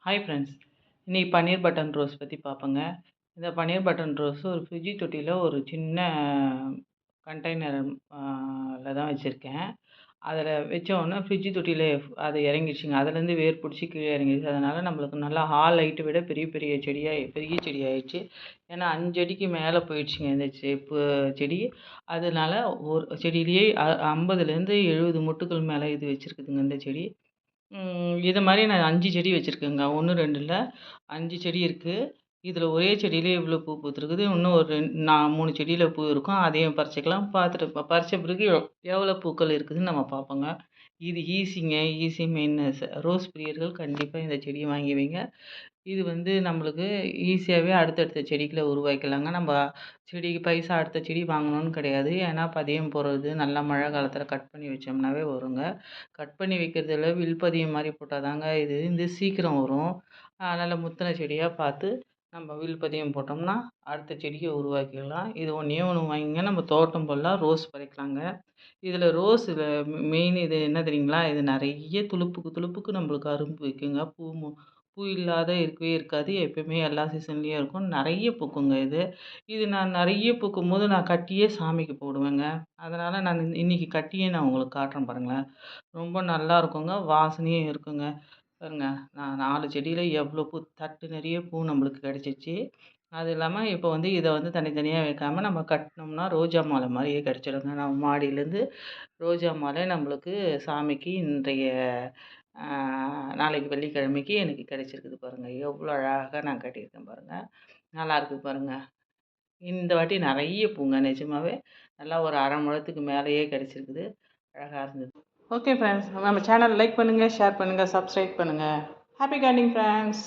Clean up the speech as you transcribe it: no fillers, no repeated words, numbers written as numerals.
Hi friends, இன்னைக்கு பன்னீர் button rose பற்றி பார்ப்போங்க. இந்த பன்னீர் பட்டன் ரோஸ் ஒரு ஃப்ரிட்ஜ் தொட்டியில் ஒரு சின்ன கண்டெய்னர் தான் வச்சுருக்கேன். அதில் வச்சோடனே ஃப்ரிட்ஜ் தொட்டியில் அது இறங்கிடுச்சிங்க. அதுலேருந்து வேர் பிடிச்சி கீழே இறங்கிடுச்சு. அதனால் நம்மளுக்கு நல்லா ஹால் லைட்டை விட பெரிய பெரிய செடி ஆயிடுச்சு. ஏன்னா 5 அடிக்கு மேலே போயிடுச்சுங்க இந்த செடி. அதனால ஒரு செடியிலேயே 50லேருந்து 70 மொட்டுக்கள் மேலே இது வச்சுருக்குதுங்க இந்த செடி. இது மாரி நான் 5 செடி வச்சுருக்கேங்க. 1, 2 இல்ல 5 செடி இருக்கு. இதில ஒரே செடியிலே இவ்வளோ பூ பூத்திருக்குது. இன்னும் ஒரு 3 செடியில பூ இருக்கும். அதையும் பறிச்சுக்கலாம். பார்த்துட்டு பறிச்ச பிறகு எவ்வளோ பூக்கள் இருக்குதுன்னு நம்ம பார்ப்போங்க. இது ஈஸிங்க. Easy maintenance. ரோஸ் பிரியர்கள் கண்டிப்பா இந்த செடிய வாங்கி வைங்க. இது நம்மளுக்கு ஈஸியாவே அடுத்தடுத்த செடிகள உருவாக்கிக்கலாங்க. நம்ம செடிக்கு பைசா அடுத்த செடி வாங்கணும்னு கிடையாது. ஏன்னா பதியம் போடுறது நல்லா மழை காலத்தில கட் பண்ணி வச்சோம்னாவே வருங்க. கட் பண்ணி வைக்கிறதில வில்பதியம் மாரி போட்டா தாங்க இது சீக்கிரம் வரும். நல்ல முத்தின செடியா பார்த்து நம்ம வில்பதியம் போட்டோம்னா அடுத்த செடிய உருவாக்கிக்கலாம். இது ஒண்ணே ஒண்ணு வாங்கிங்க. நம்ம தோட்டம் ஃபுல்லா ரோஸ் பறிக்கலாங்க. இதில மெயின் இது என்ன தெரியுங்களா? இது நெறைய துளுப்புக்கு துளுப்புக்கு நம்மளுக்கு அரும்பு வைக்குங்க. பூ இல்லாத இருக்கவே இருக்காது. எப்பயுமே எல்லா சீசன்லேயும் இருக்கும். நெறைய பூக்குங்க இது. இது நான் நெறைய பூக்கும்போது நான் கட்டியே சாமிக்கு போடுவேங்க. அதனால நான் இன்னைக்கு கட்டியே நான் உங்களுக்கு காட்டுறேன் பாருங்களேன். ரொம்ப நல்லா இருக்குங்க. வாசனையும் இருக்குங்க. பாருங்க, நான் 4 செடியில எவ்வளோ பூ தட்டு நெறைய பூ நம்மளுக்கு கிடைச்சிச்சு. அது இல்லாம இப்போ இத தனித்தனியா வைக்காம நம்ம கட்டினோம்னா ரோஜா மாலை மாரியே கிடைச்சிடுங்க. நம்ம மாடியிலேருந்து ரோஜா மாலை நம்மளுக்கு சாமிக்கு இன்றைய ஆ நாளைக்கு வெள்ளிக்கிழமைக்கு எனக்கு கிடைச்சிருக்குது பாருங்க. எவ்வளோ அழகா நான் கட்டியிருக்கேன் பாருங்க. நல்லாயிருக்கு பாருங்க. இந்த வாட்டி நெறைய பூங்க நிஜமாவே. நல்லா ஒரு 1/2 முழத்துக்கு மேலேயே கிடைச்சிருக்குது. அழகா இருந்தது. ஓகே ஃப்ரெண்ட்ஸ், நம்ம சேனல் லைக் பண்ணுங்க, ஷேர் பண்ணுங்க, சப்ஸ்கிரைப் பண்ணுங்க. Happy gardening friends.